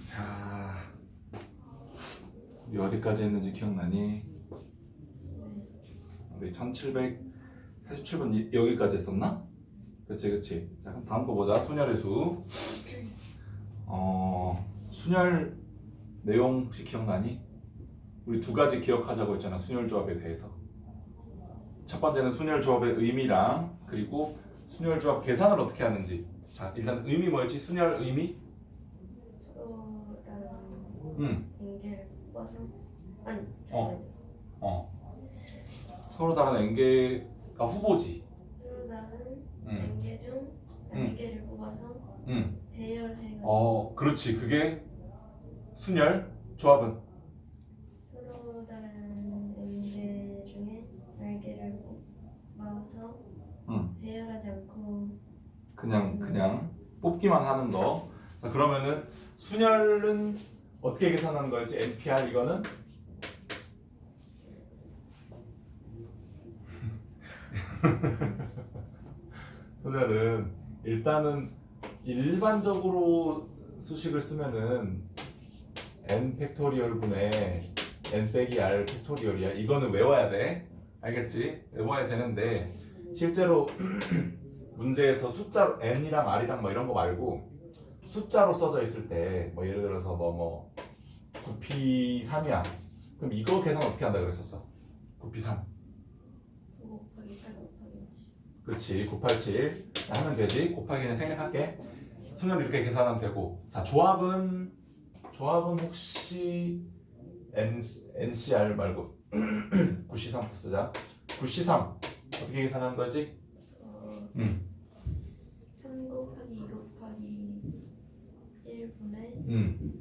자, 우리 어디까지 했는지 기억나니? 우리 1747번 여기까지 했었나? 그치. 자, 그럼 다음 거 보자. 순열의 수. 순열 내용 혹시 기억나니? 우리 두 가지 기억하자고 했잖아. 순열 조합에 대해서. 첫 번째는 순열 조합의 의미랑 그리고 순열 조합 계산을 어떻게 하는지. 자, 일단 의미 뭐였지? 순열 의미? 서로 다른 응. 인계를 뽑아서 아니 서로 다른 엔계가 후보지. 서로 다른 응. 인계 중 날개를 뽑아서 응. 배열해가지고 그렇지. 그게 순열 조합은 서로 다른 인계 중에 날개를 뽑아서 배열하지 않고 그냥 뽑기만 하는 거. 자, 그러면은 순열은 어떻게 계산하는 거였지? NPR 이거는 순열은 일단은 일반적으로 수식을 쓰면은 n 팩토리얼 분의 n 빼기 r 팩토리얼이야. 이거는 외워야 돼. 알겠지? 외워야 되는데 실제로 문제에서 숫자로 n이랑 r이랑 뭐 이런 거 말고 숫자로 써져 있을 때 뭐 예를 들어서 뭐 9p 3이야. 그럼 이거 계산 어떻게 한다 그랬었어? 9p 3. 9 곱하기 8 곱하기 7 그렇지. 987 하면 되지. 곱하기는 생략할게. 순열 이렇게 계산하면 되고. 자, 조합은 혹시 NCR 말고 9C3부터 쓰자. 9C3 어떻게 계산하는 거지? 3 곱하기 2 곱하기 1분의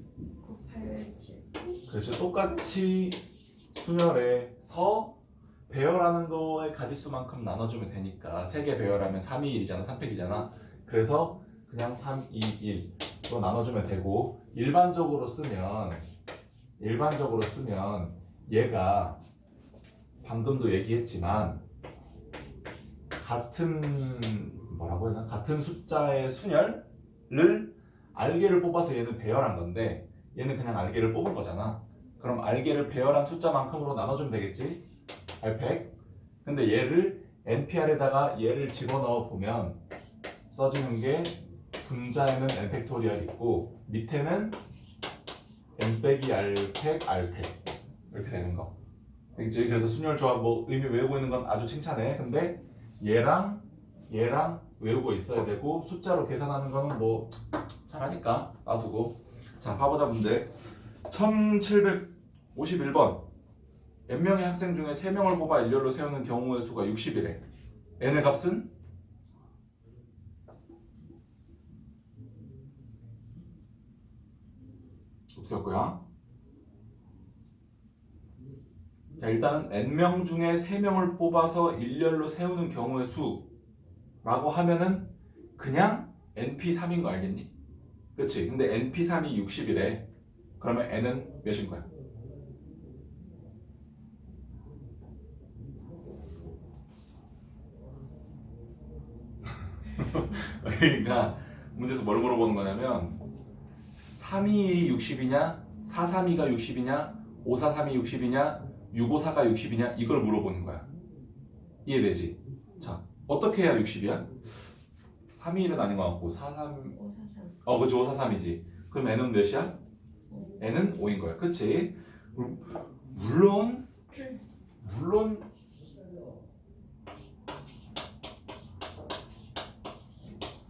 987 그렇죠. 똑같이 순열에서 배열하는 거의 가지수만큼 나눠주면 되니까 3개 배열하면 3, 2, 1이잖아. 3팩이잖아. 그래서 그냥 3, 2, 1로 나눠주면 되고 일반적으로 쓰면 얘가 방금도 얘기했지만 같은 숫자의 순열을 알개를 뽑아서 얘는 배열한 건데 얘는 그냥 알개를 뽑은 거잖아. 그럼 알개를 배열한 숫자만큼으로 나눠주면 되겠지? R팩. 근데 얘를 NPR에다가 얘를 집어넣어 보면 써지는 게 분자에는 n 팩토리얼 있고 밑에는 n 빼기 r팩 r팩 이렇게 되는 거. 알겠지? 그래서 순열 조합 뭐 의미 외우고 있는 건 아주 칭찬해. 근데 얘랑 외우고 있어야 되고 숫자로 계산하는 거는 뭐 잘하니까 놔두고. 자, 봐보자 문제. 1751번. n명의 학생 중에 3명을 뽑아 일렬로 세우는 경우의 수가 60이래. n의 값은? 어떻게 할 거야? 자, 일단 n명 중에 3명을 뽑아서 일렬로 세우는 경우의 수라고 하면은 그냥 np3인 거 알겠니? 그치? 근데 np3이 60이래. 그러면 n은 몇인 거야? 그러니까 문제에서 뭘 물어보는 거냐면 321이 60이냐 432가 60이냐 543이 60이냐 654가 60이냐 이걸 물어보는 거야. 이해되지? 자, 어떻게 해야 60이야? 321은 아닌 것 같고 43 543 그치 543이지. 그럼 n은 몇이야? n은 5인 거야. 그치? 물론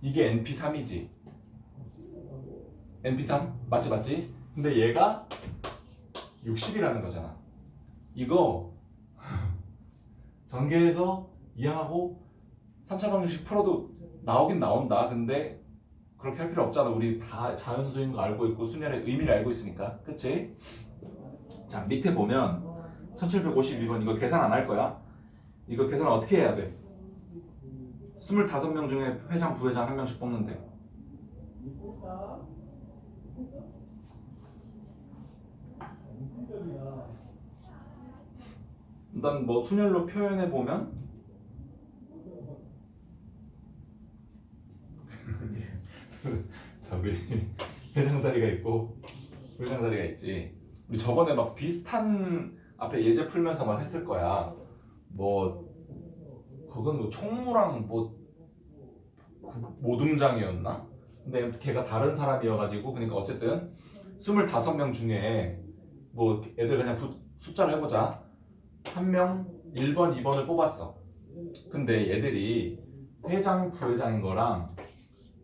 이게 np3이지. np3 맞지? 근데 얘가 60이라는 거잖아. 이거 전개해서 이항하고 3차 방정식 풀어도 나오긴 나온다. 근데 그렇게 할 필요 없잖아. 우리 다 자연수인 거 알고 있고 순열의 의미를 알고 있으니까. 그치? 자, 밑에 보면 1752번 이거 계산 안 할 거야. 이거 계산 어떻게 해야 돼? 25명 중에 회장, 부회장 한 명씩 뽑는데 일단 뭐 순열로 표현해 보면 저기 회장 자리가 있고 부회장 자리가 있지. 우리 저번에 막 비슷한 앞에 예제 풀면서 막 했을 거야. 뭐 그건 뭐 총무랑 뭐 모둠장이었나? 근데 걔가 다른 사람이어가지고 그러니까 어쨌든 25명 중에 뭐 애들 그냥 숫자를 해보자. 한 명 1번, 2번을 뽑았어. 근데 얘들이 회장, 부회장인 거랑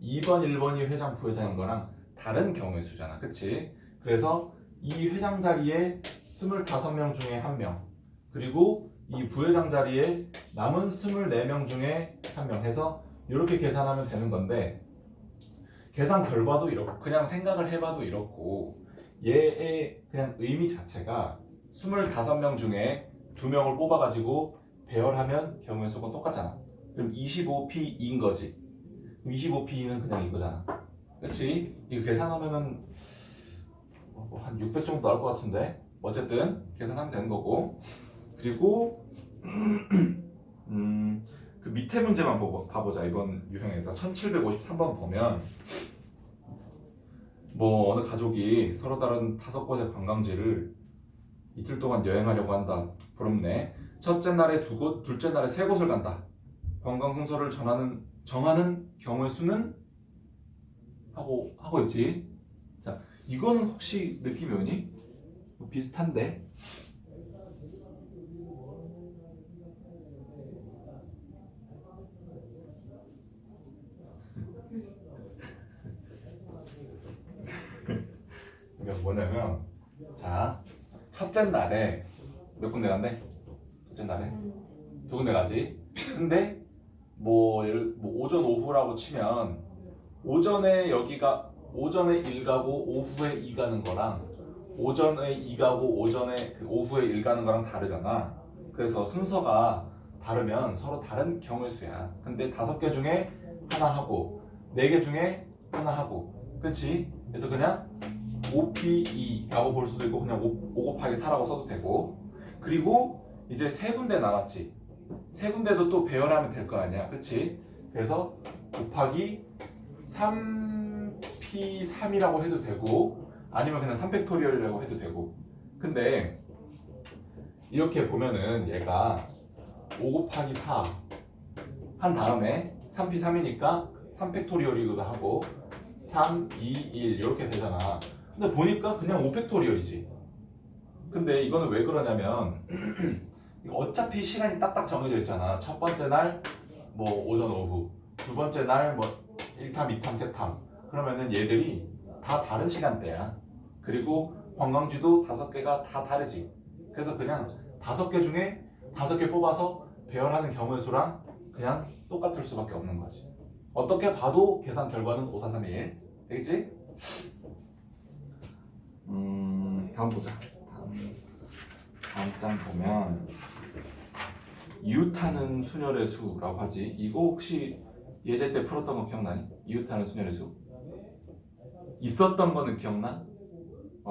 2번, 1번이 회장, 부회장인 거랑 다른 경우의 수잖아. 그치? 그래서 이 회장 자리에 25명 중에 1명 그리고 이 부회장 자리에 남은 24명 중에 1명 해서 이렇게 계산하면 되는 건데 계산 결과도 이렇고 그냥 생각을 해봐도 이렇고 얘의 그냥 의미 자체가 25명 중에 2명을 뽑아가지고 배열하면 경우의 수가 똑같잖아. 그럼 25P인 거지. 25P는 그냥 이거잖아. 그치? 이거 계산하면은 한 600 정도 나올 것 같은데 어쨌든 계산하면 되는 거고 그리고 그 밑에 문제만 봐보자. 이번 유형에서 1753번 보면 뭐 어느 가족이 서로 다른 5곳의 관광지를 이틀 동안 여행하려고 한다. 부럽네. 첫째 날에 2곳, 둘째 날에 3곳을 간다. 관광 순서를 정하는 경우의 수는 하고 있지. 자, 이거는 혹시 느낌이 오니? 비슷한데. 그러니까 뭐냐면 자, 첫째 날에 몇 군데 간대? 첫째 날에 2군데 가지. 근데 뭐 오전 오후라고 치면 오전에 1 가고 오후에 2 가는 거랑 오전에 2 가고 오후에 1 가는 거랑 다르잖아. 그래서 순서가 다르면 서로 다른 경우의 수야. 근데 5개 중에 하나 하고 4개 중에 하나 하고 그렇지? 그래서 그냥 5P2라고 볼 수도 있고 그냥 5 곱하기 4라고 써도 되고 그리고 이제 3군데 남았지. 3군데도 또 배열하면 될 거 아니야. 그치? 그래서 곱하기 3P3이라고 해도 되고 아니면 그냥 3팩토리얼이라고 해도 되고 근데 이렇게 보면은 얘가 5 곱하기 4 한 다음에 3P3이니까 3팩토리얼이기도 하고 3, 2, 1 이렇게 되잖아. 근데 보니까 그냥 5팩토리얼이지. 근데 이거는 왜 그러냐면 어차피 시간이 딱딱 정해져 있잖아. 첫 번째 날 뭐 오전 오후, 두 번째 날 뭐 1탐, 2탐, 3탐. 그러면은 얘들이 다 다른 시간대야. 그리고 관광지도 5개가 다 다르지. 그래서 그냥 5개 중에 5개 뽑아서 배열하는 경우의 수랑 그냥 똑같을 수밖에 없는 거지. 어떻게 봐도 계산 결과는 5, 4, 3, 1. 되겠지? 다음 보자. 다음 장 보면 이웃하는 순열의 수라고 하지. 이거 혹시 예제 때 풀었던 거 기억나니? 이웃하는 순열의 수? 있었던 거는 기억나?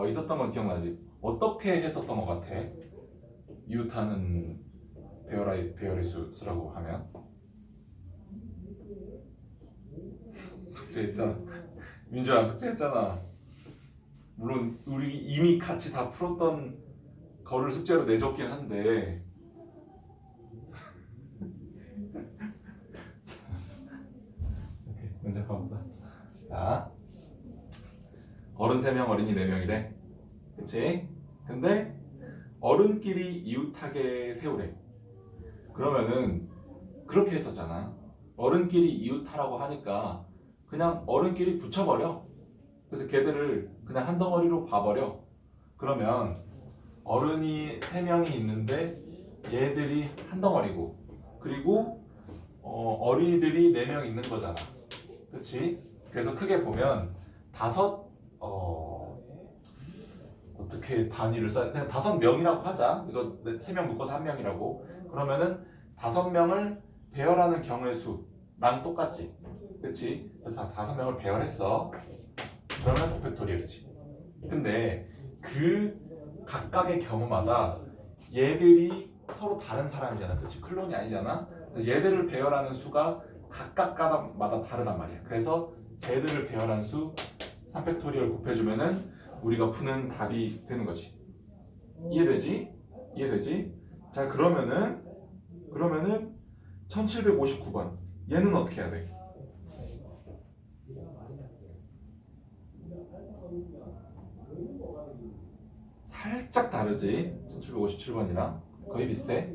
있었던 건 기억나지? 어떻게 했었던 것 같아? 이웃하는 배열의 수라고 하면 숙제했잖아. 민주야 숙제했잖아. 물론 우리 이미 같이 다 풀었던 거를 숙제로 내줬긴 한데 문제 가보자. 자, 어른 3명, 어린이 4명이래. 그치? 근데 어른끼리 이웃하게 세우래. 그러면은 그렇게 했었잖아. 어른끼리 이웃하라고 하니까 그냥 어른끼리 붙여버려. 그래서 걔들을 그냥 한 덩어리로 봐버려. 그러면 어른이 3명이 있는데 얘들이 한 덩어리고 그리고 어린이들이 4명 있는 거잖아. 그치? 그래서 크게 보면 어떻게 단위를 써야 그냥 5명이라고 하자. 이거 3명 묶어서 1명이라고. 그러면은 5명을 배열하는 경우의 수랑 똑같지. 그치? 5명을 배열했어. 그러면 5팩토리얼이지. 근데 그 각각의 경우마다 얘들이 서로 다른 사람이잖아. 그치? 클론이 아니잖아. 얘들을 배열하는 수가 각각마다 다르단 말이야. 그래서 쟤들을 배열한 수 3팩토리얼 곱해주면은 우리가 푸는 답이 되는 거지. 이해되지? 이해되지? 자, 그러면은 1759번 얘는 어떻게 해야 돼? 살짝 다르지? 1757번이랑 거의 비슷해.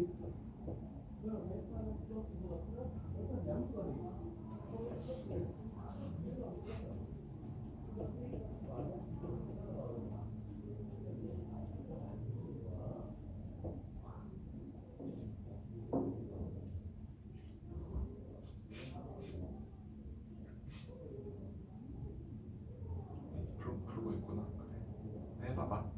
풀고 있구나. 그래. 해봐봐.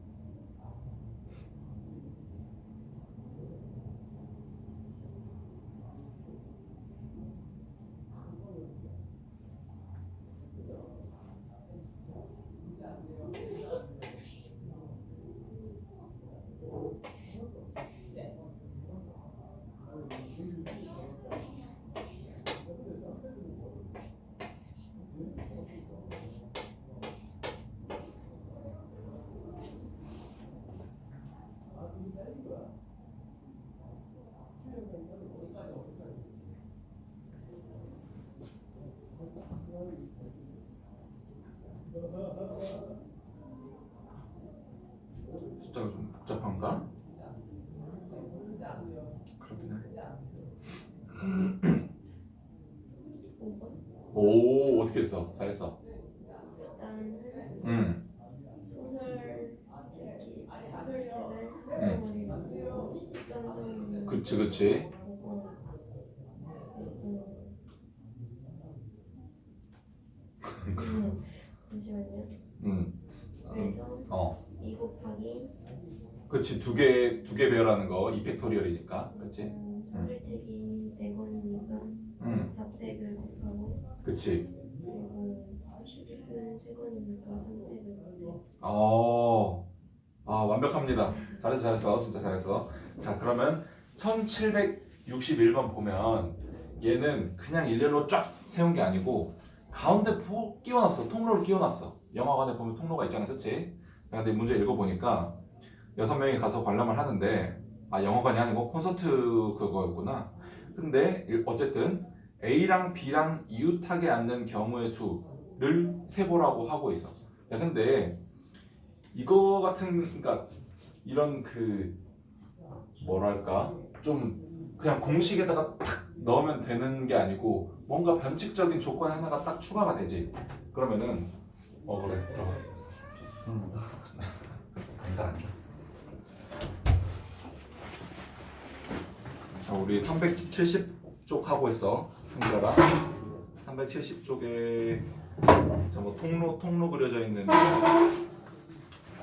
숫자가 좀 복잡한가? 그렇긴 해. 5번. 오, 어떻게 했어? 잘했어. 일단은 소설책을 한꺼번에 시집간다는 그치. 보고 잠시만요. 그래서 2 곱하기 그치. 두 개 배열하는 거 2팩토리얼이니까. 그치. 소설책이 100원이니까 4팩을 곱하고 그치. 그리고 시집은 3권이니까 3팩을 곱해. 완벽합니다. 잘했어. 진짜 잘했어. 자, 그러면 1761번 보면 얘는 그냥 일렬로 쫙 세운 게 아니고 가운데 끼워놨어. 통로를 끼워놨어. 영화관에 보면 통로가 있잖아. 그치? 근데 문제 읽어보니까 6명이 가서 관람을 하는데 영화관이 아니고 콘서트 그거였구나. 근데 어쨌든 A랑 B랑 이웃하게 앉는 경우의 수를 세보라고 하고 있어. 야, 근데 이거 같은, 그러니까 이런 뭐랄까 좀 그냥 공식에다가 탁 넣으면 되는 게 아니고 뭔가 변칙적인 조건 하나가 딱 추가가 되지. 그러면은 그래, 들어가. 감사합니다. 자, 우리 370쪽 하고 있어. 형제라 370쪽에 뭐 통로 그려져 있는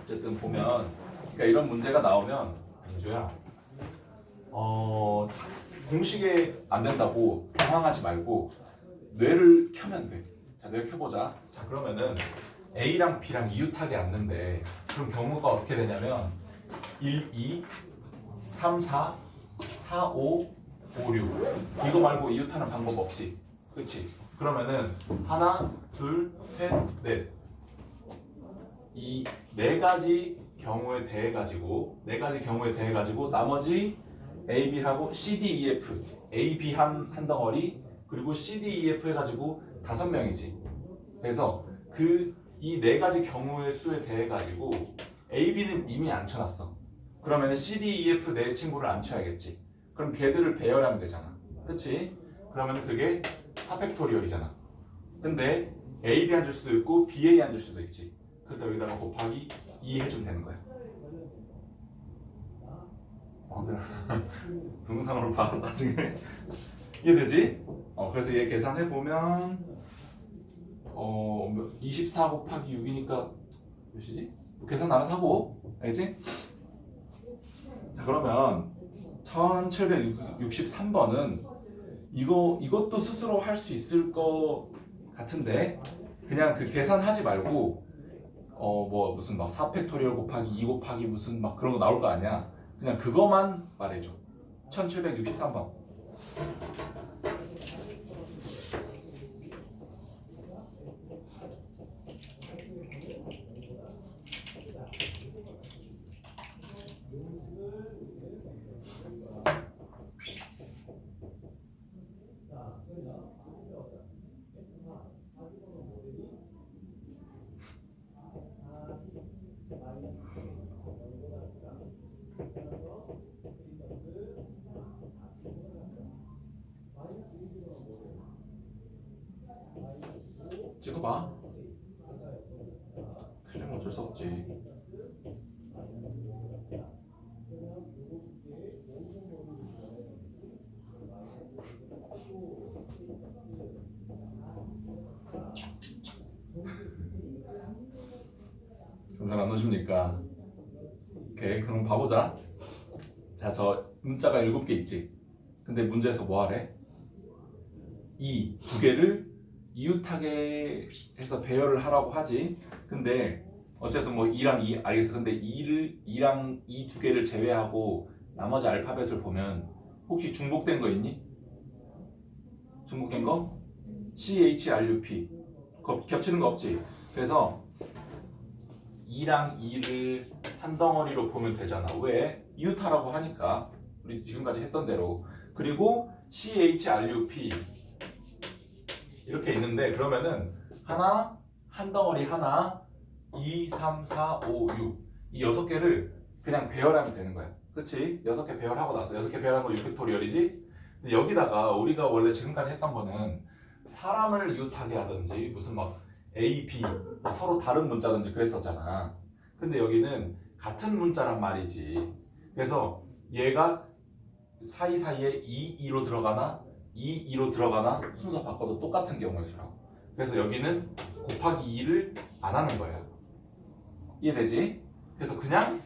어쨌든 보면, 그러니까 이런 문제가 나오면 민주야, 공식에 안 된다고 당황하지 말고 뇌를 켜면 돼. 자, 뇌를 켜보자. 자, 그러면은 A랑 B랑 이웃하게 앉는데 그럼 경우가 어떻게 되냐면 1, 2, 3, 4, 4, 5, 5, 6 이거 말고 이웃하는 방법 없지. 그치? 그러면은 하나, 둘, 셋, 넷 이 네 가지 경우에 대해 가지고 나머지 A, B하고 C, D, E, F A, B 한 덩어리 그리고 C, D, E, F 해가지고 5명이지. 그래서 이 네 가지 경우의 수에 대해 가지고 A, B는 이미 앉혀놨어. 그러면 C, D, E, F 네 친구를 앉혀야겠지. 그럼 걔들을 배열하면 되잖아. 그치? 그러면 그게 4팩토리얼이잖아. 근데 A, B 앉을 수도 있고 B, A 앉을 수도 있지. 그래서 여기다가 곱하기 2 해주면 되는 거야. 그래. 동영상으로 봐 나중에. 이해되지? 그래서 얘 계산해보면 24 곱하기 6이니까 몇이지? 계산 알아서 하고 알겠지? 자, 그러면 1763번은 이것도 스스로 할 수 있을 것 같은데 그냥 계산하지 말고 무슨 막 4팩토리얼 곱하기 2 곱하기 무슨 막 그런 거 나올 거 아니야. 그냥 그거만 말해줘. 1763번. 찍어봐. 틀리면 어쩔 수 없지. 정답 안 오십니까? 오케이, 그럼 봐보자. 자, 저 문자가 7개 있지. 근데 문제에서 뭐 하래? 이 두 개를 이웃하게 해서 배열을 하라고 하지. 근데 어쨌든 뭐 2랑 2 알겠어. 근데 2랑 이 두 개를 제외하고 나머지 알파벳을 보면 혹시 중복된 거 있니? 중복된 거? CHRUP 겹치는 거 없지? 그래서 2랑 2를 한 덩어리로 보면 되잖아. 왜? 이웃하라고 하니까 우리 지금까지 했던 대로. 그리고 CHRUP 이렇게 있는데 그러면은 하나, 한 덩어리 하나, 2, 3, 4, 5, 6 이 6개를 그냥 배열하면 되는 거야. 그치? 6개 배열하고 나서 6개 배열한 거 6팩토리얼이지? 근데 여기다가 우리가 원래 지금까지 했던 거는 사람을 이웃하게 하든지 무슨 막 A, B 서로 다른 문자든지 그랬었잖아. 근데 여기는 같은 문자란 말이지. 그래서 얘가 사이사이에 2, 2로 들어가나 2, 2로 들어가나 순서 바꿔도 똑같은 경우의 수라고. 그래서 여기는 곱하기 2를 안 하는 거야. 이해되지? 그래서 그냥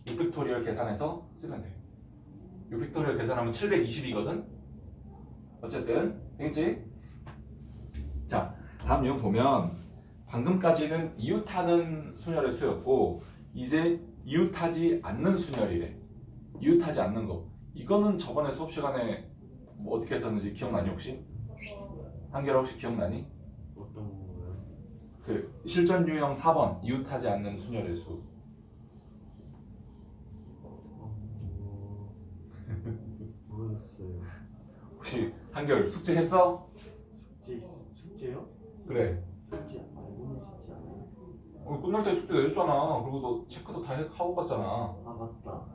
6팩토리얼 계산해서 쓰면 돼. 6팩토리얼 계산하면 720이거든? 어쨌든 되겠지? 자, 다음 내용 보면 방금까지는 이웃하는 순열의 수였고 이제 이웃하지 않는 순열이래. 이웃하지 않는 거. 이거는 저번에 수업 시간에 뭐 어떻게 했었는지 기억나니 혹시? 한결아 혹시 기억나니? 어떤 거요? 그 실전 유형 4번 이웃하지 않는 순열의 수. 모르겠어요. 혹시 한결 숙제했어? 숙제요? 그래. 숙제 말고는 숙제 안 해요? 끝날 때 숙제 내줬잖아. 그리고 너 체크도 다 하고 갔잖아. 아 맞다.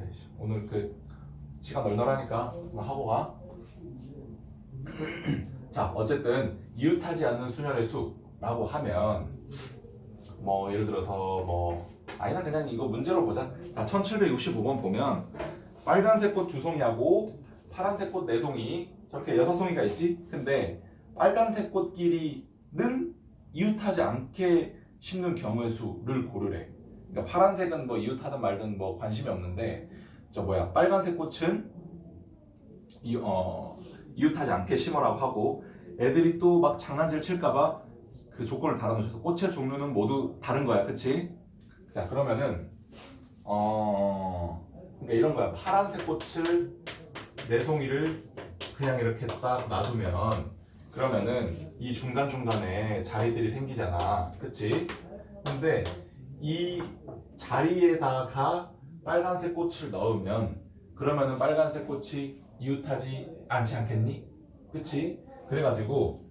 에이씨, 오늘 그 시간 널널하니까 그만 하고 가. 자, 어쨌든 이웃하지 않는 순열의 수라고 하면 뭐 예를 들어서 뭐 아니다 그냥 이거 문제로 보자. 자, 1765번 보면 빨간색 꽃 2송이하고 파란색 꽃 4송이 저렇게 6송이가 있지. 근데 빨간색 꽃끼리는 이웃하지 않게 심는 경우의 수를 고르래. 그러니까 파란색은 뭐 이웃하든 말든 뭐 관심이 없는데 저 뭐야 빨간색 꽃은 이웃하지 않게 심으라고 하고 애들이 또 막 장난질 칠까봐 그 조건을 달아놓으셔서 꽃의 종류는 모두 다른 거야, 그치? 자, 그러면은 그러니까 이런 거야. 파란색 꽃을 4송이를 그냥 이렇게 딱 놔두면 그러면은 이 중간중간에 자리들이 생기잖아, 그치? 근데 이 자리에다가 빨간색 꽃을 넣으면 그러면은 빨간색 꽃이 이웃하지 않지 않겠니? 그치? 그래가지고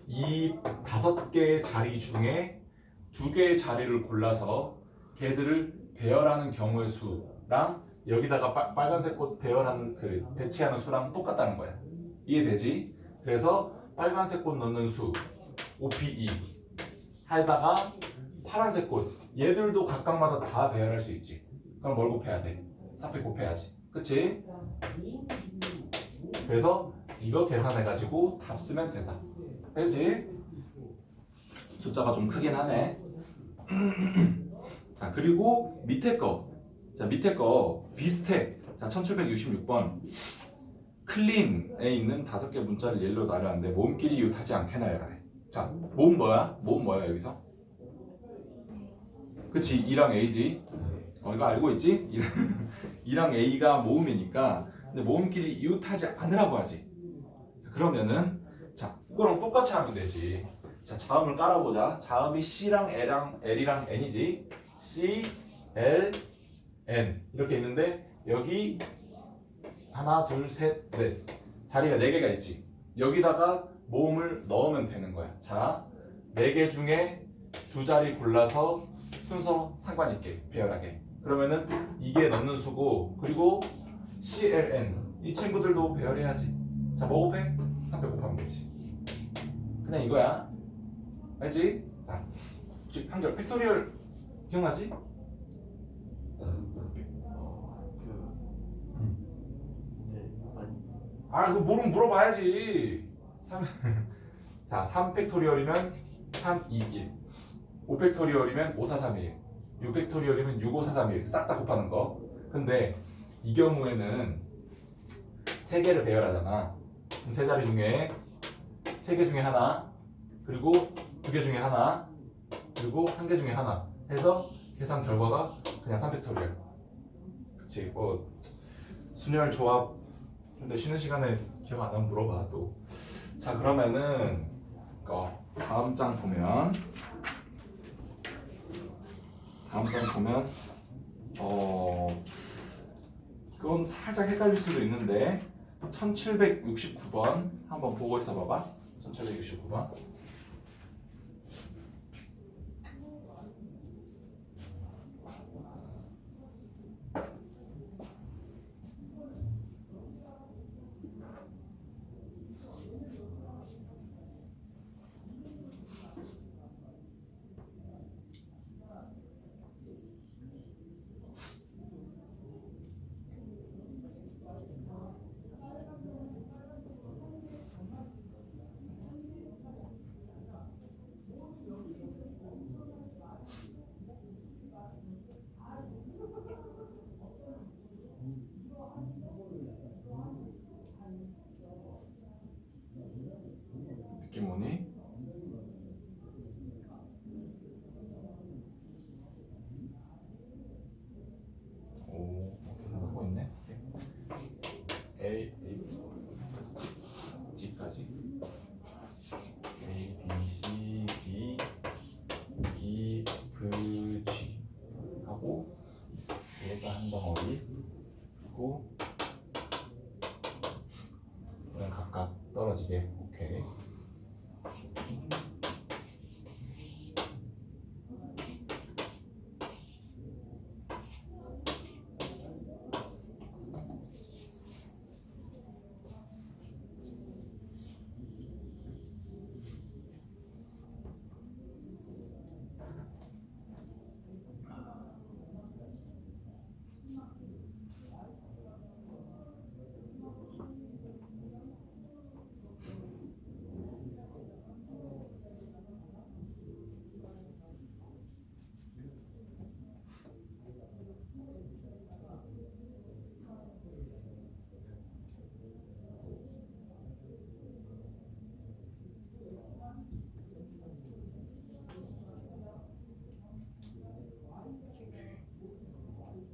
이 5개의 자리 중에 2개의 자리를 골라서 걔들을 배열하는 경우의 수랑 여기다가 빨간색 꽃 배열하는 그 배치하는 수랑 똑같다는 거야. 이해되지? 그래서 빨간색 꽃 넣는 수 OP2 하다가 파란색 꽃 얘들도 각각마다 다 배열할 수 있지. 그럼 뭘 곱해야 돼? 4팩 곱해야지. 그치? 그래서 이거 계산해가지고 답 쓰면 된다. 그치? 숫자가 좀 크긴 하네. 자, 그리고 밑에 거. 자, 밑에 거 비슷해. 자, 1766번. 클린에 있는 5개 문자를 예로 나열하는데 모음끼리 이웃하지 않게 나열하래. 자, 모음 뭐야? 모음 뭐야 여기서? 그치, 2랑 A지. 이거 알고 있지? 2랑 A가 모음이니까 근데 모음끼리 이웃하지 않으라고 하지. 그러면은 자, 이거랑 똑같이 하면 되지. 자, 자음을 깔아보자. 자음이 C랑 L이랑 N이지. C, L, N 이렇게 있는데 여기 하나, 둘, 셋, 넷 자리가 4개가 있지. 여기다가 모음을 넣으면 되는 거야. 자, 4개 중에 2자리 골라서 순서 상관있게 배열하게. 그러면은 이게 넣는 수고 그리고 CLN 이 친구들도 배열해야지. 자, 뭐 곱해? 3배 곱하면 되지. 그냥 이거야. 알지? 자, 혹시 한결 팩토리얼 기억나지? 네. 아니. 아, 그거 모르면 물어봐야지. 3, 자, 3팩토리얼이면 3, 2, 1. 5팩토리얼이면 5, 4, 3, 1. 6팩토리얼이면 6, 5, 4, 3, 1. 싹 다 곱하는 거. 근데 이 경우에는 세 개를 배열하잖아. 그럼 세 자리 중에 세 개 중에 하나, 그리고 두 개 중에 하나, 그리고 한 개 중에 하나 해서 계산 결과가 그냥 3팩토리얼. 그치? 뭐 순열 조합 근데 쉬는 시간에 기억 안 나면 물어봐 또. 자, 그러면은 다음 장 보면 이건 살짝 헷갈릴 수도 있는데 1769번 한번 보고 있어 봐봐. 1769번. 느낌 오니? 오, 계산하고 있네. A, G까지 A, B, C, D, E, F, G 하고 얘가 한 덩어리 그리고 그냥 각각 떨어지게. 오케이. 오케이.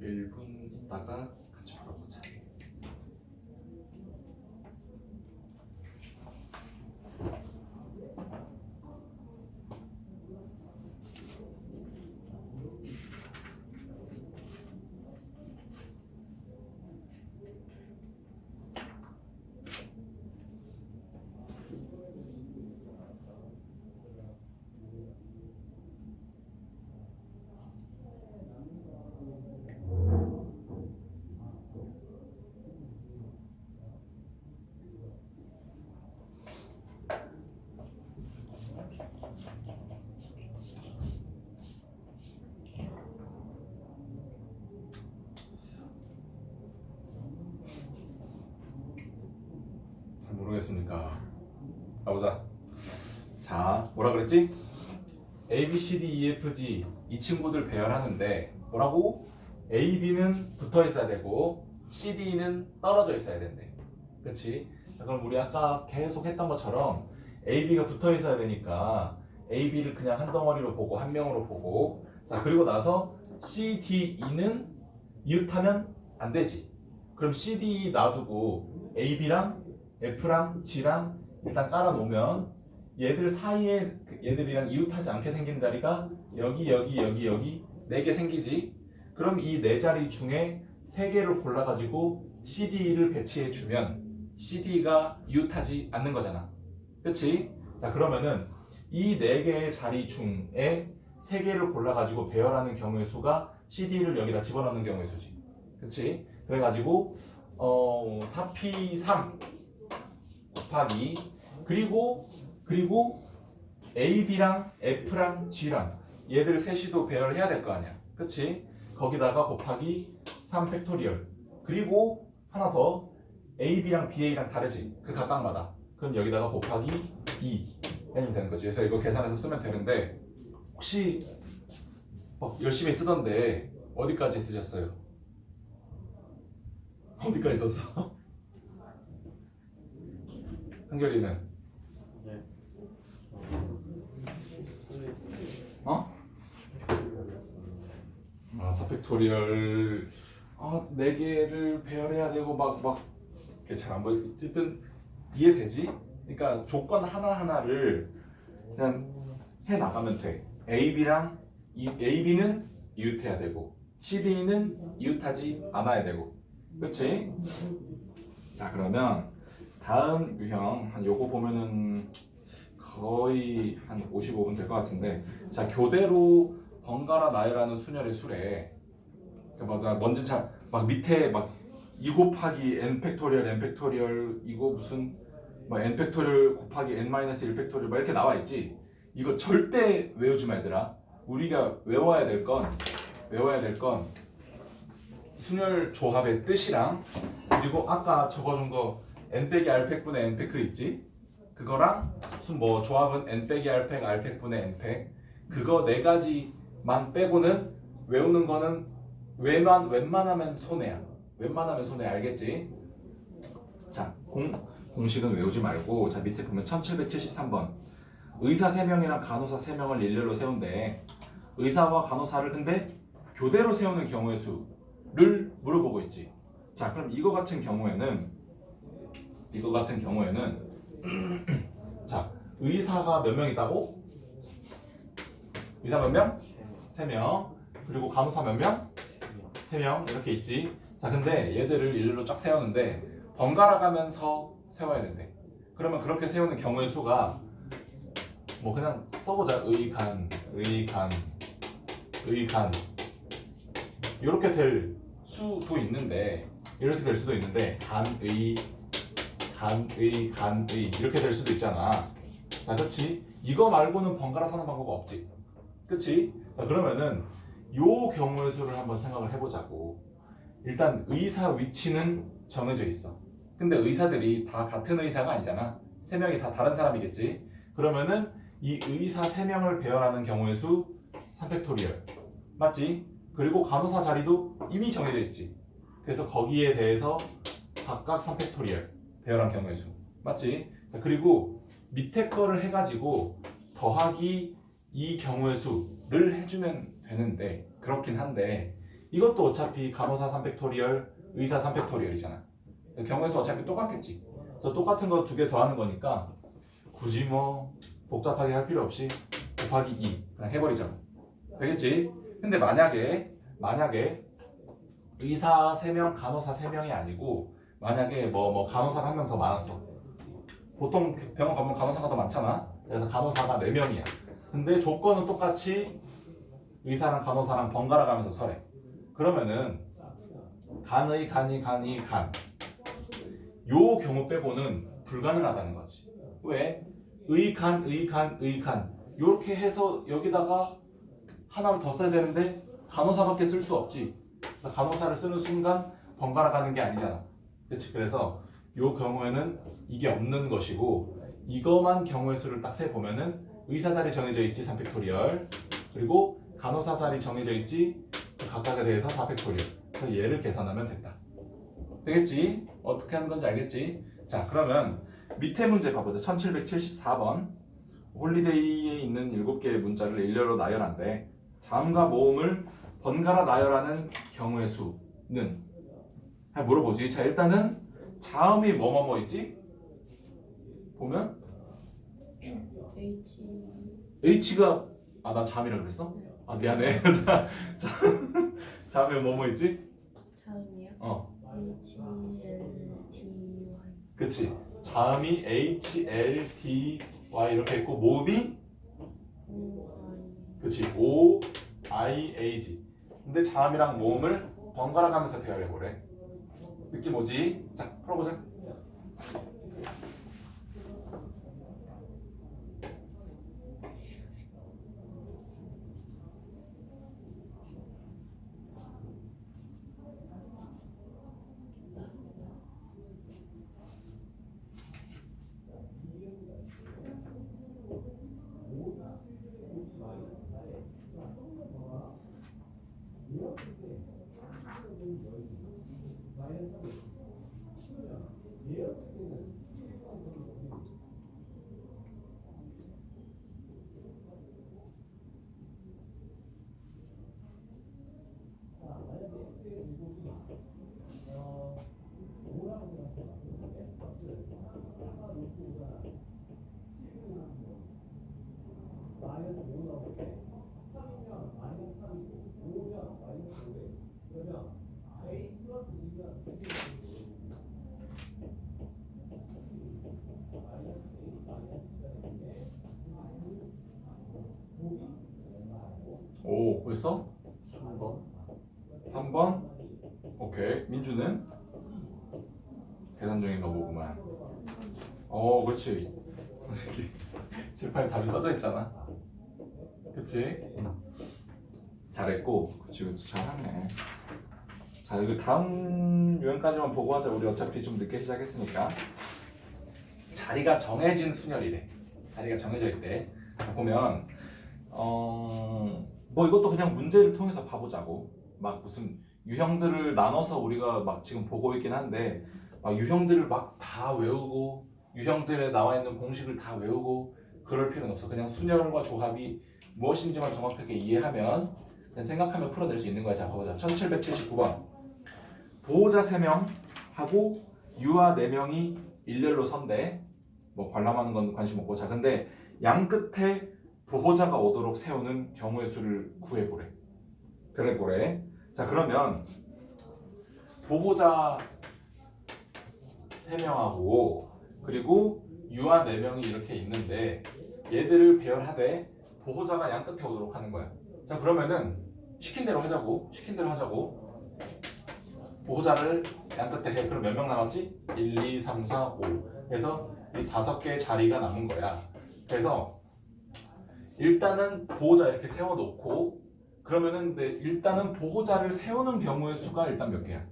1분 있다가 같이 풀어보자. 잘 모르겠습니까? 가보자. 자, 뭐라 그랬지? A, B, C, D, E, F, G 이 친구들 배열하는데 뭐라고? A, B는 붙어 있어야 되고 C, D는 떨어져 있어야 된대. 그렇지? 자, 그럼 우리 아까 계속 했던 것처럼 A, B가 붙어 있어야 되니까 A, B를 그냥 한 덩어리로 보고 한 명으로 보고 자, 그리고 나서 C, D, E는 이웃하면 안 되지. 그럼 C, D 놔두고 A, B랑 F랑 G랑 일단 깔아놓으면 얘들 사이에 얘들이랑 이웃하지 않게 생기는 자리가 여기 여기 여기 여기 4개 생기지. 그럼 이 4자리 중에 3개를 골라가지고 CD를 배치해주면 CD가 이웃하지 않는 거잖아. 그치? 자, 그러면은 이 4개의 자리 중에 3개를 골라가지고 배열하는 경우의 수가 CD를 여기다 집어넣는 경우의 수지. 그치? 그래가지고 4P3 곱하기 그리고 A, B랑 F랑 G랑 얘들 셋이도 배열을 해야 될 거 아니야. 그치? 거기다가 곱하기 3 팩토리얼. 그리고 하나 더 A, B랑 BA랑 다르지. 그 각각마다. 그럼 여기다가 곱하기 2 n이 되는 거지. 그래서 이거 계산해서 쓰면 되는데 혹시 막 열심히 쓰던데 어디까지 쓰셨어요? 어디까지 썼어? 한결이는? 네. 어? 아, 4팩토리얼 4개를 배열해야 되고 막 그게 잘 안 보여. 어쨌든 이해되지? 그러니까 조건 하나하나를 그냥 해 나가면 돼. AB랑 AB는 이웃해야 되고 CD는 이웃하지 않아야 되고. 그렇지? 자, 그러면 다음 유형 한 요거 보면은 거의 한 55분 될 것 같은데, 자, 교대로 번갈아 나열하는 순열의 수래. 그러니까 먼저 막 밑에 막 2 곱하기 n 팩토리얼 n 팩토리얼 이거 무슨 막 n 팩토리얼 곱하기 n 마이너스 1 팩토리얼 막 이렇게 나와 있지. 이거 절대 외우지 마, 얘들아. 우리가 외워야 될 건 순열 조합의 뜻이랑, 그리고 아까 적어준 거 n 빼기 r 팩분의 n 팩 있지? 그거랑 무슨 뭐 조합은 n 빼기 r 팩 r 팩분의 n 팩, 그거 4가지만 빼고는 외우는 거는 웬만하면 손해야. 웬만하면 손해, 알겠지? 자, 공식은 외우지 말고, 자, 밑에 보면 1773번 의사 3명이랑 간호사 3명을 일렬로 세운대. 의사와 간호사를 근데 교대로 세우는 경우의 수를 물어보고 있지. 자, 그럼 이거 같은 경우에는 자, 의사가 몇 명 있다고? 의사 몇 명? 3명. 그리고 간호사 몇 명? 3명. 이렇게 있지. 자, 근데 얘들을 일렬로 쫙 세우는데 번갈아 가면서 세워야 된대. 그러면 그렇게 세우는 경우의 수가 뭐 그냥 써보자. 의간 이렇게 될 수도 있는데, 간의 이렇게 될 수도 있잖아. 자, 그렇지? 이거 말고는 번갈아 사는 방법 없지. 그치? 자, 그러면은 요 경우의 수를 한번 생각을 해보자고. 일단 의사 위치는 정해져 있어. 근데 의사들이 다 같은 의사가 아니잖아. 3명이 다 다른 사람이겠지. 그러면은 이 의사 3명을 배열하는 경우의 수 3팩토리얼. 맞지? 그리고 간호사 자리도 이미 정해져 있지. 그래서 거기에 대해서 각각 3팩토리얼 배열한 경우의 수. 맞지? 자, 그리고 밑에 거를 해가지고 더하기 이 경우의 수를 해주면 되는데, 그렇긴 한데 이것도 어차피 간호사 3팩토리얼, 의사 3팩토리얼이잖아. 경우의 수 어차피 똑같겠지. 그래서 똑같은 거 2개 더하는 거니까 굳이 뭐 복잡하게 할 필요 없이 곱하기 2 그냥 해버리자. 되겠지? 근데 만약에 의사 3명, 간호사 3명이 아니고 만약에 뭐 간호사가 1명 더 많았어. 보통 병원 가면 간호사가 더 많잖아. 그래서 간호사가 4명이야. 근데 조건은 똑같이 의사랑 간호사랑 번갈아 가면서 서래. 그러면은 요 경우 빼고는 불가능하다는 거지. 왜? 의간 요렇게 해서 여기다가 하나를 더 써야 되는데 간호사밖에 쓸 수 없지. 그래서 간호사를 쓰는 순간 번갈아 가는 게 아니잖아. 그렇지? 그래서 요 경우에는 이게 없는 것이고, 이거만 경우의 수를 딱 세 보면은 의사 자리 정해져 있지 3팩토리얼, 그리고 간호사 자리 정해져 있지 각각에 대해서 4팩토리얼. 그래서 얘를 계산하면 됐다. 되겠지? 어떻게 하는 건지 알겠지? 자, 그러면 밑에 문제 봐보자. 1774번 홀리데이에 있는 7개의 문자를 일렬로 나열한대. 자음과 모음을 번갈아 나열하는 경우의 수는 물어보지. 자, 일단은 자음이 뭐뭐뭐 있지? 보면 H가 나 자음이라고 그랬어? 아, 미안해. 자음이 뭐뭐 있지? 자음이요? HLDY. 그치. 자음이 HLDY 이렇게 있고 모음이 그치. OIAG. 근데 자음이랑 모음을 번갈아 가면서 배열해보래. 느낌 오지? 자, 풀어보자. 오, 벌써? 3번 3번? 오케이. 민주는? 계산 중인 거 보구만. 그렇지. 칠판에 답이 써져 있잖아. 그치? 잘했고. 그치, 잘하네. 자, 이거 다음 유형까지만 보고 하자. 우리 어차피 좀 늦게 시작했으니까. 자리가 정해진 순열이래. 자리가 정해져 있대. 자, 보면 뭐 이것도 그냥 문제를 통해서 봐보자고. 막 무슨 유형들을 나눠서 우리가 막 지금 보고 있긴 한데 막 유형들을 막 다 외우고 유형들에 나와 있는 공식을 다 외우고 그럴 필요는 없어. 그냥 순열과 조합이 무엇인지만 정확하게 이해하면 그냥 생각하면 풀어낼 수 있는 거야. 자, 봐보자. 1779번. 보호자 3명하고 유아 4명이 일렬로 선대. 뭐 관람하는 건 관심 없고. 자, 근데 양 끝에 보호자가 오도록 세우는 경우의 수를 구해보래. 그래. 자, 그러면 보호자 3명하고 그리고 유아 4명이 이렇게 있는데 얘들을 배열하되 보호자가 양 끝에 오도록 하는 거야. 자, 그러면은 시킨 대로 하자고. 보호자를 양 끝에 해. 그럼 몇 명 남았지? 1, 2, 3, 4, 5. 그래서 이 5개의 자리가 남은 거야. 그래서 일단은 보호자 이렇게 세워놓고 그러면은 일단은 보호자를 세우는 경우의 수가 일단 몇 개야?